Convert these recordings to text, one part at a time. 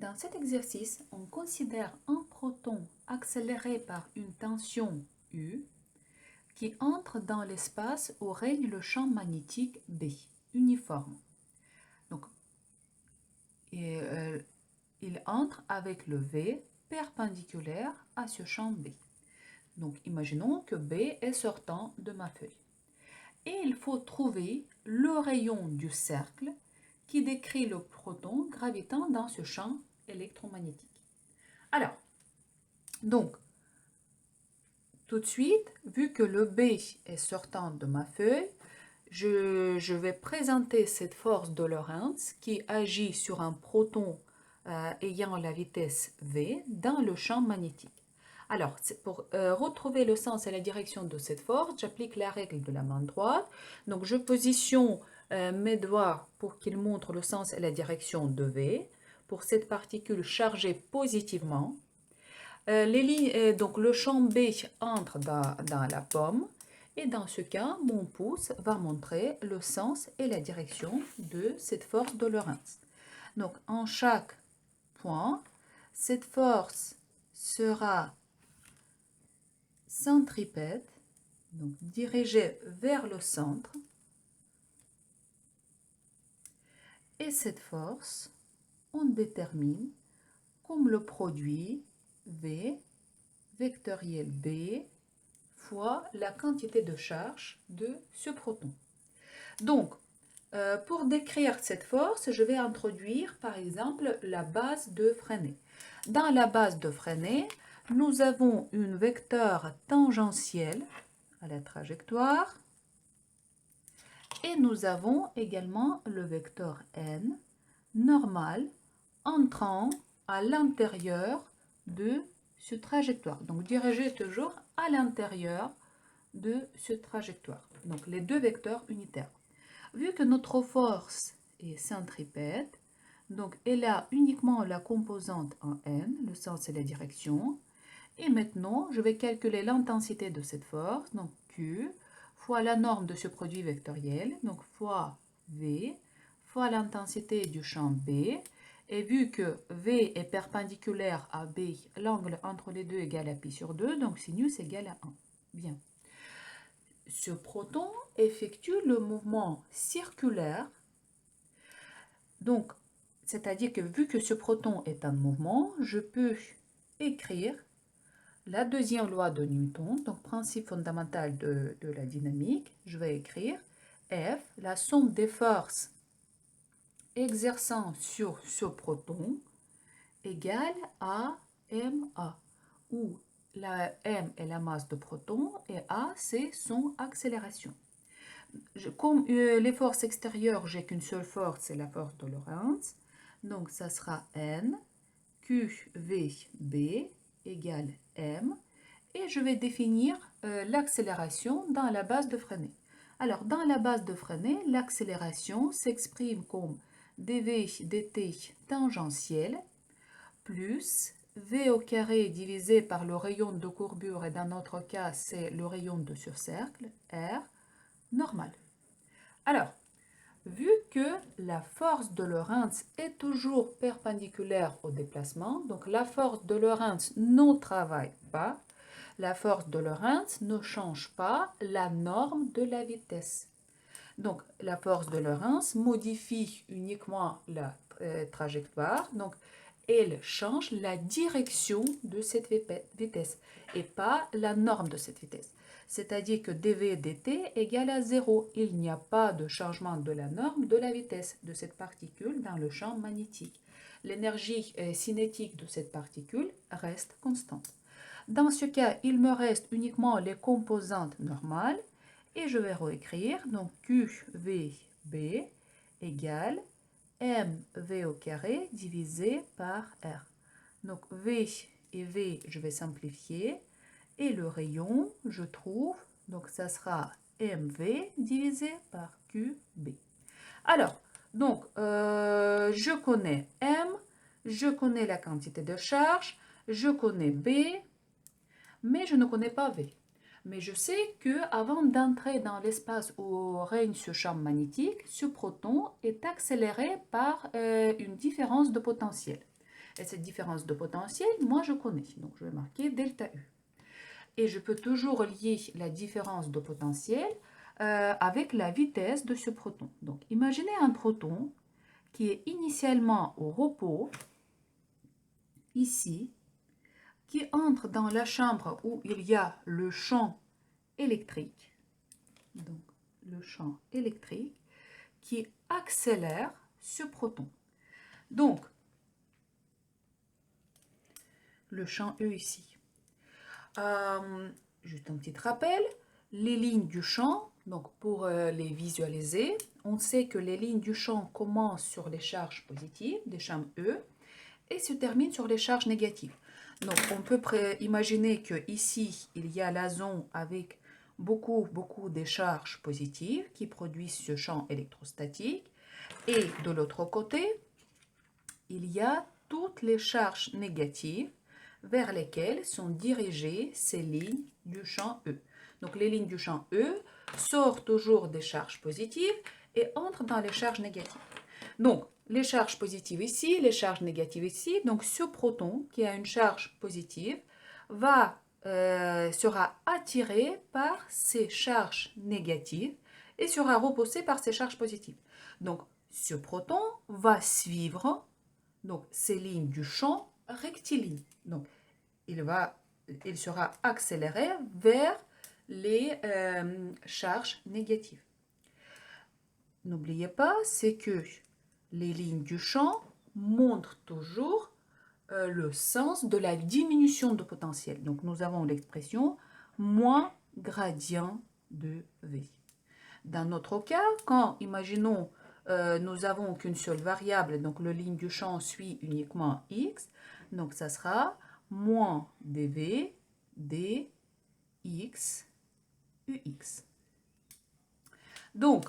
Dans cet exercice, on considère un proton accéléré par une tension U qui entre dans l'espace où règne le champ magnétique B, uniforme. Donc, il entre avec le V perpendiculaire à ce champ B. Donc, imaginons que B est sortant de ma feuille. Et il faut trouver le rayon du cercle qui décrit le proton gravitant dans ce champ électromagnétique. Alors, donc, tout de suite, vu que le B est sortant de ma feuille, je vais présenter cette force de Lorentz qui agit sur un proton ayant la vitesse V dans le champ magnétique. Alors, pour retrouver le sens et la direction de cette force, j'applique la règle de la main droite. Donc, je positionne mes doigts pour qu'ils montrent le sens et la direction de V pour cette particule chargée positivement. Donc, le champ B entre dans la pomme. Et dans ce cas, mon pouce va montrer le sens et la direction de cette force de Lorentz. Donc, en chaque point, cette force sera centripète, donc dirigée vers le centre. Et cette force, on détermine comme le produit V vectoriel B fois la quantité de charge de ce proton. Donc, pour décrire cette force, je vais introduire par exemple la base de Freinet. Dans la base de Freinet, nous avons une vecteur tangentielle à la trajectoire et nous avons également le vecteur n normal entrant à l'intérieur de ce trajectoire. Donc, dirigé toujours à l'intérieur de ce trajectoire. Donc, les deux vecteurs unitaires. Vu que notre force est centripète, donc elle a uniquement la composante en n, le sens et la direction. Et maintenant, je vais calculer l'intensité de cette force, donc Q, fois la norme de ce produit vectoriel, donc fois V, fois l'intensité du champ B. Et vu que V est perpendiculaire à B, l'angle entre les deux égale à pi sur 2, donc sinus égale à 1. Bien. Ce proton effectue le mouvement circulaire. Donc, c'est-à-dire que vu que ce proton est un mouvement, je peux écrire la deuxième loi de Newton, donc principe fondamental de la dynamique. Je vais écrire F, la somme des forces exerçant sur ce proton, égale à ma, où la m est la masse de proton et a c'est son accélération. Comme les forces extérieures, j'ai qu'une seule force, c'est la force de Lorentz. Donc ça sera n qvb égale m. Et je vais définir l'accélération dans la base de Freinet. Alors, dans la base de Freinet, l'accélération s'exprime comme dv dt tangentiel plus v au carré divisé par le rayon de courbure, et dans notre cas, c'est le rayon de ce cercle, r, normal. Alors, vu que la force de Lorentz est toujours perpendiculaire au déplacement, donc la force de Lorentz ne travaille pas, la force de Lorentz ne change pas la norme de la vitesse. Donc, la force de Lorentz modifie uniquement la trajectoire, donc elle change la direction de cette vitesse et pas la norme de cette vitesse. C'est-à-dire que dv dt égale à 0. Il n'y a pas de changement de la norme de la vitesse de cette particule dans le champ magnétique. L'énergie cinétique de cette particule reste constante. Dans ce cas, il me reste uniquement les composantes normales et je vais réécrire. Donc QVB égale mv au carré divisé par r. Donc V et V, je vais simplifier. Et le rayon, je trouve, donc ça sera mv divisé par qb. Alors, donc, je connais m, je connais la quantité de charge, je connais b, mais je ne connais pas v. Mais je sais qu'avant d'entrer dans l'espace où règne ce champ magnétique, ce proton est accéléré par une différence de potentiel. Et cette différence de potentiel, moi je connais. Donc je vais marquer delta U. Et je peux toujours lier la différence de potentiel avec la vitesse de ce proton. Donc imaginez un proton qui est initialement au repos, ici, qui entre dans la chambre où il y a le champ électrique, donc le champ électrique, qui accélère ce proton. Donc, le champ E ici. Juste un petit rappel, les lignes du champ, donc pour les visualiser, on sait que les lignes du champ commencent sur les charges positives, des champs E, et se terminent sur les charges négatives. Donc on peut imaginer que ici il y a la zone avec beaucoup de charges positives qui produisent ce champ électrostatique, et de l'autre côté il y a toutes les charges négatives vers lesquelles sont dirigées ces lignes du champ E. Donc les lignes du champ E sortent toujours des charges positives et entrent dans les charges négatives. Donc les charges positives ici, les charges négatives ici. Donc ce proton qui a une charge positive sera attiré par ces charges négatives et sera repoussé par ces charges positives. Donc ce proton va suivre ces lignes du champ rectiligne. Donc il sera accéléré vers les charges négatives. N'oubliez pas, c'est que les lignes du champ montrent toujours le sens de la diminution de potentiel. Donc nous avons l'expression moins gradient de V. Dans notre cas, quand, imaginons, nous avons qu'une seule variable, donc la ligne du champ suit uniquement x, donc ça sera moins dv dx ux. Donc,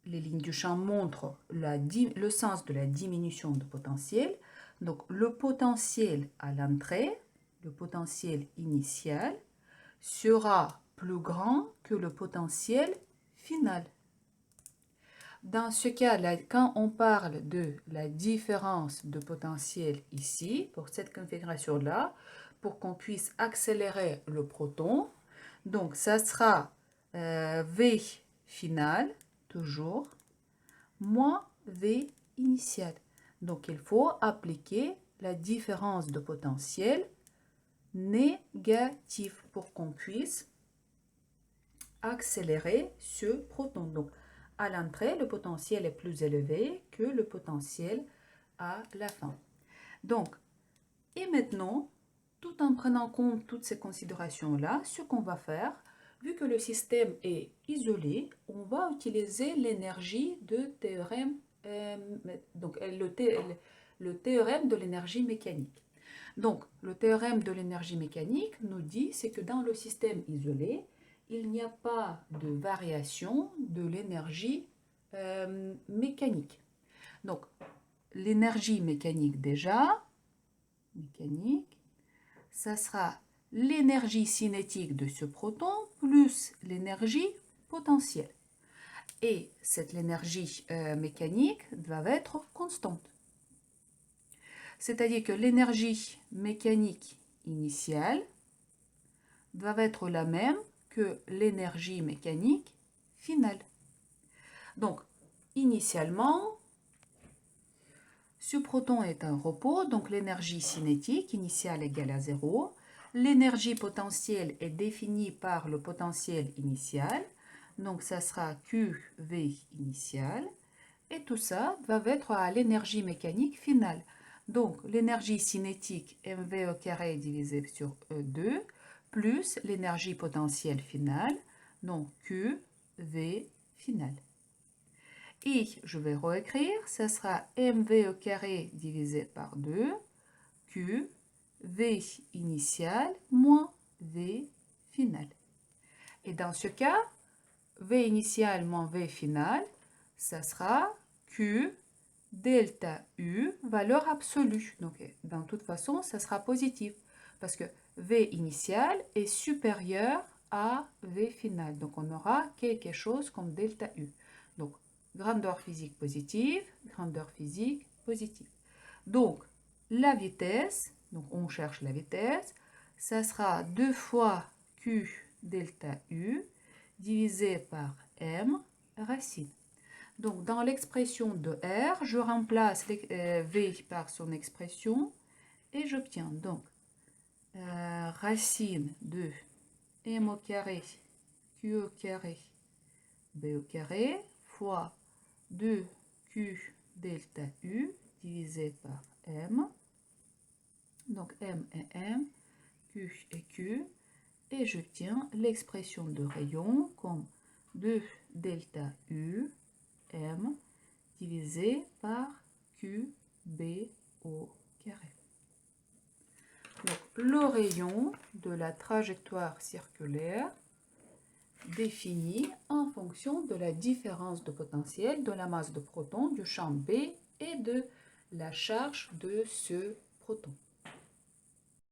les lignes du champ montrent le sens de la diminution de potentiel. Donc, le potentiel à l'entrée, le potentiel initial, sera plus grand que le potentiel final. Dans ce cas-là, quand on parle de la différence de potentiel ici, pour cette configuration-là, pour qu'on puisse accélérer le proton, donc ça sera V final, toujours, moins V initial. Donc il faut appliquer la différence de potentiel négatif pour qu'on puisse accélérer ce proton. Donc à l'entrée, le potentiel est plus élevé que le potentiel à la fin. Donc, et maintenant, tout en prenant en compte toutes ces considérations-là, ce qu'on va faire, vu que le système est isolé, on va utiliser l'énergie de théorème, le théorème de l'énergie mécanique. Donc, le théorème de l'énergie mécanique nous dit c'est que dans le système isolé, il n'y a pas de variation de l'énergie mécanique. Donc, l'énergie mécanique déjà, ça sera l'énergie cinétique de ce proton plus l'énergie potentielle. Et cette énergie mécanique va être constante. C'est-à-dire que l'énergie mécanique initiale doit être la même que l'énergie mécanique finale. Donc, initialement, ce proton est un repos, donc l'énergie cinétique initiale égale à 0. L'énergie potentielle est définie par le potentiel initial, donc ça sera QV initial. Et tout ça va être à l'énergie mécanique finale. Donc, l'énergie cinétique mv au carré divisé sur E2, plus l'énergie potentielle finale, donc QV finale. Et je vais réécrire, ça sera mv au carré divisé par 2, Q, V initial moins V final. Et dans ce cas, V initial moins V final, ça sera Q delta U, valeur absolue. Donc, de toute façon, ça sera positif parce que V initial est supérieur à V final. Donc, on aura quelque chose comme delta U. Donc, grandeur physique positive, grandeur physique positive. Donc, la vitesse, donc on cherche la vitesse, ça sera 2 fois Q delta U divisé par M racine. Donc, dans l'expression de R, je remplace V par son expression et j'obtiens donc racine de M au carré, Q au carré, B au carré, fois 2Q delta U divisé par M. Donc M et M, Q et Q. Et j'obtiens l'expression de rayon comme 2 delta U M divisé par Q B au carré. Donc, le rayon de la trajectoire circulaire défini en fonction de la différence de potentiel de la masse de protons du champ B et de la charge de ce proton.